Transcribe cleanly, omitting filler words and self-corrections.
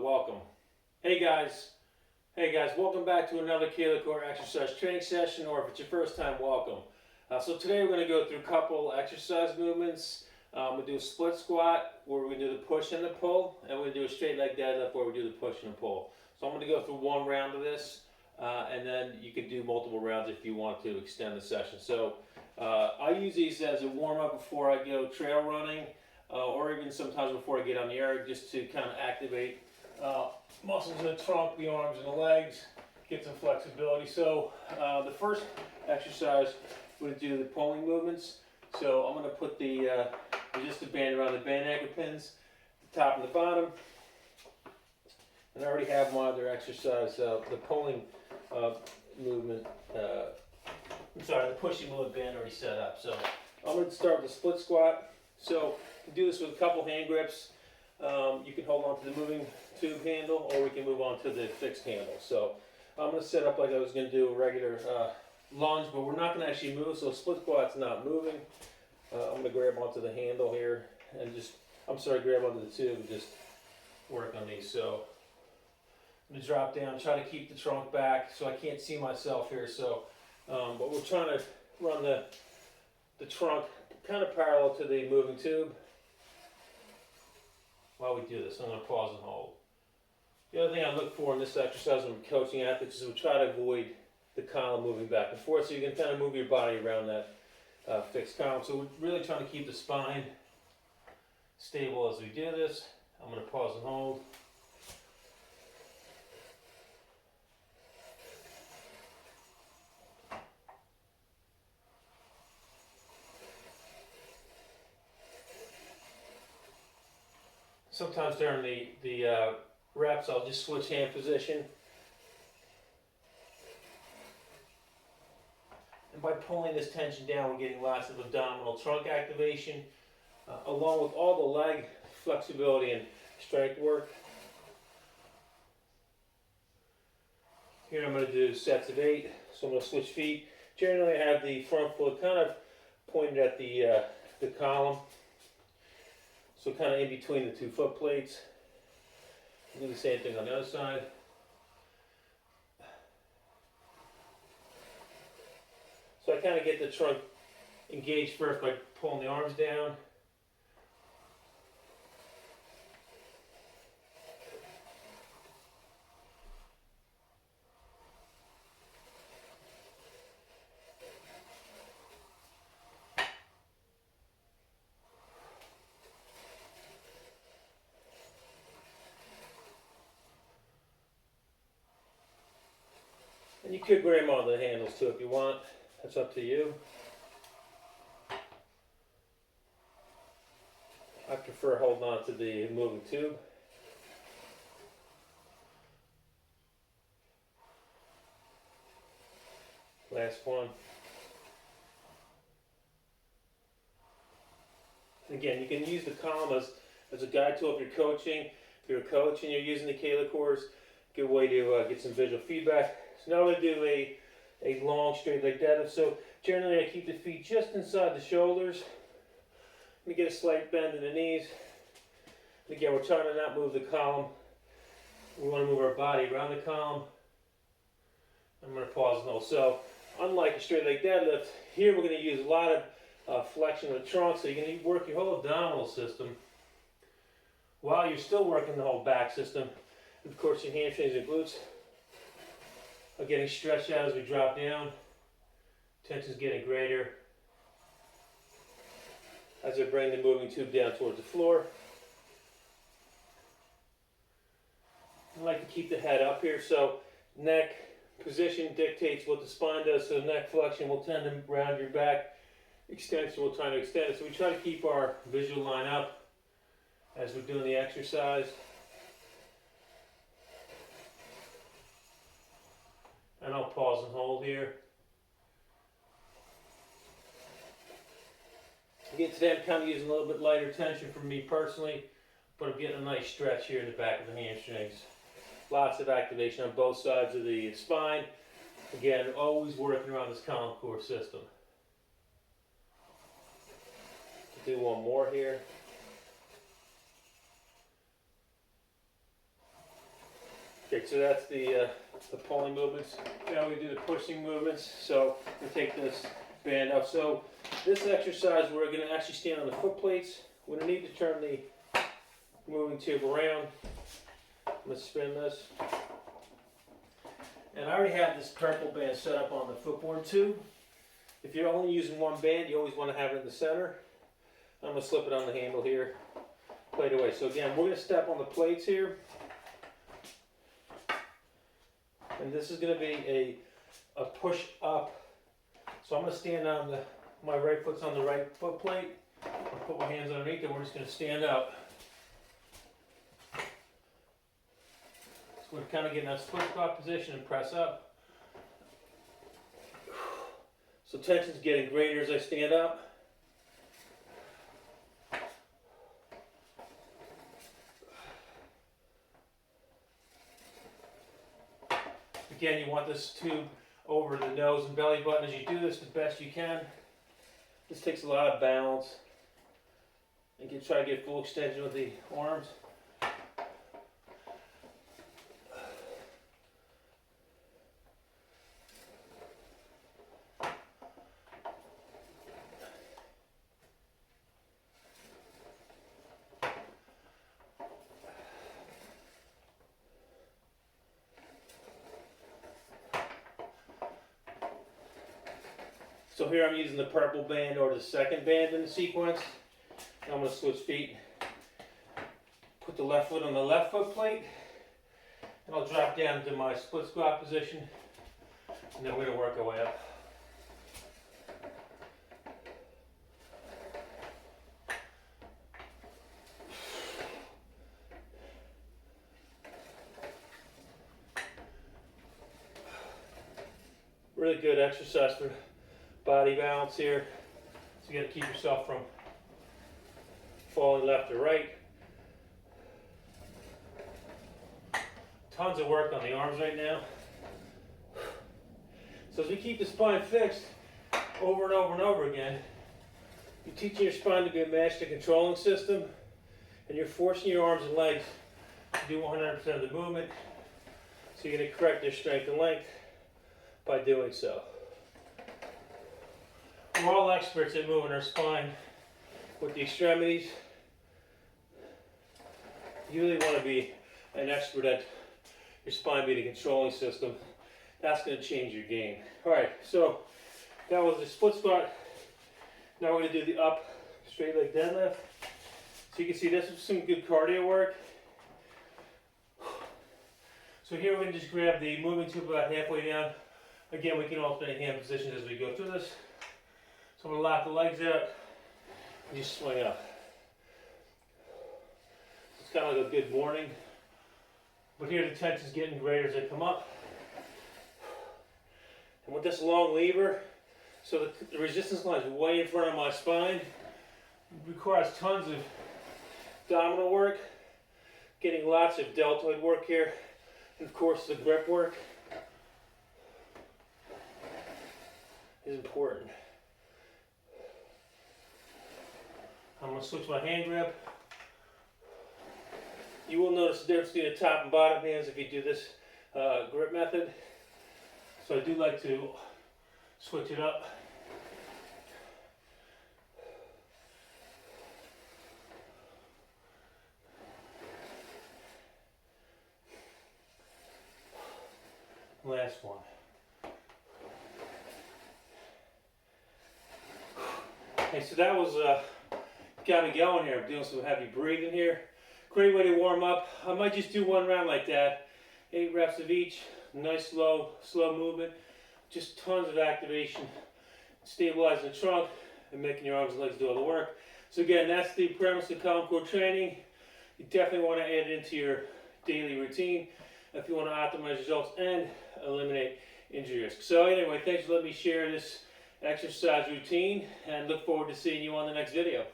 welcome. Hey guys, welcome back to another Kayla Core exercise training session, or if it's your first time, welcome. So today we're going to go through a couple exercise movements. We'll do a split squat where we do the push and the pull, and we'll do a straight leg deadlift where we do the push and the pull. So I'm going to go through one round of this, and then you can do multiple rounds if you want to extend the session. So I use these as a warm-up before I go trail running, or even sometimes before I get on the air, just to kind of activate muscles in the trunk, the arms, and the legs, get some flexibility. So the first exercise, we're going to do the pulling movements. So I'm going to put the resistant band around the band anchor pins, the top and the bottom. And I already have my other exercise, the pulling movement, the pushing movement band already set up. So I'm going to start with the split squat. So you can do this with a couple hand grips. You can hold on to the moving tube handle, or we can move on to the fixed handle. So I'm going to set up like I was going to do a regular lunge, but we're not going to actually move, so split squat's not moving. I'm going to grab onto the handle here and grab onto the tube and just work on these. So I'm going to drop down, try to keep the trunk back so I can't see myself here. So, but we're trying to run the trunk kind of parallel to the moving tube. While we do this, I'm going to pause and hold. The other thing I look for in this exercise when I'm coaching athletes is we try to avoid the column moving back and forth, so you can kind of move your body around that fixed column. So we're really trying to keep the spine stable as we do this. I'm going to pause and hold. Sometimes during the reps, I'll just switch hand position. And by pulling this tension down, we're getting lots of abdominal trunk activation, along with all the leg flexibility and strength work. Here I'm going to do sets of 8, so I'm going to switch feet. Generally I have the front foot kind of pointed at the column, so kind of in between the 2 foot plates. Do the same thing on the other side. So I kind of get the trunk engaged first by pulling the arms down. And you could grab on the handles too if you want. That's up to you. I prefer holding on to the moving tube. Last one. Again, you can use the column as a guide tool if you're coaching. If you're a coach and you're using the Kayla cores, good way to get some visual feedback. So now we're going to do a long straight leg deadlift. So generally I keep the feet just inside the shoulders. Let me get a slight bend in the knees. And again, we're trying to not move the column. We want to move our body around the column. I'm going to pause and hold. So unlike a straight leg deadlift, here we're going to use a lot of flexion of the trunk, so you're going to work your whole abdominal system while you're still working the whole back system. And of course, your hamstrings and glutes are getting stretched out as we drop down. Tension's getting greater as I bring the moving tube down towards the floor. I like to keep the head up here, so neck position dictates what the spine does. So neck flexion will tend to round your back. Extension will try to extend it. So we try to keep our visual line up as we're doing the exercise. And I'll pause and hold here. Again, today I'm kind of using a little bit lighter tension for me personally, but I'm getting a nice stretch here in the back of the hamstrings. Lots of activation on both sides of the spine. Again, always working around this column core system. Do one more here. Okay, so that's the pulling movements. Now we do the pushing movements. So we take this band up. So this exercise, we're going to actually stand on the foot plates. We're going to need to turn the moving tube around. I'm going to spin this. And I already have this purple band set up on the footboard too. If you're only using one band, you always want to have it in the center. I'm going to slip it on the handle here, plate away. So again, we're going to step on the plates here. And this is going to be a push up. So I'm going to stand on my right foot's on the right foot plate. I'll put my hands underneath and we're just going to stand up. So we're kind of getting that split squat position and press up. So tension's getting greater as I stand up. Again, you want this tube over the nose and belly button as you do this the best you can. This takes a lot of balance. And you can try to get full extension with the arms. So here I'm using the purple band or the second band in the sequence. I'm going to switch feet. Put the left foot on the left foot plate. And I'll drop down to my split squat position. And then we're going to work our way up. Really good exercise for body balance here. So you got to keep yourself from falling left or right. Tons of work on the arms right now. So as we keep the spine fixed over and over and over again, you're teaching your spine to be a master controlling system, and you're forcing your arms and legs to do 100% of the movement. So you're going to correct their strength and length by doing so. We're all experts at moving our spine with the extremities. You really want to be an expert at your spine being a controlling system. That's going to change your game. Alright, so that was the split squat. Now we're going to do the up straight leg deadlift. So you can see this is some good cardio work. So here we're going to just grab the moving tube about halfway down. Again, we can alternate hand positions as we go through this. So I'm going to lock the legs out and just swing up. It's kind of like a good morning. But here the tension's getting greater as I come up. And with this long lever, so the resistance line is way in front of my spine. It requires tons of abdominal work, getting lots of deltoid work here, and of course the grip work is important. I'm going to switch my hand grip. You will notice the difference between the top and bottom hands if you do this grip method. So I do like to switch it up. Last one. Okay, so that was got me going here. I'm doing some heavy breathing here. Great way to warm up. I might just do one round like that. 8 reps of each. Nice slow movement. Just tons of activation. Stabilizing the trunk and making your arms and legs do all the work. So again, that's the premise of column core training. You definitely want to add it into your daily routine if you want to optimize results and eliminate injury risk. So anyway, thanks for letting me share this exercise routine and look forward to seeing you on the next video.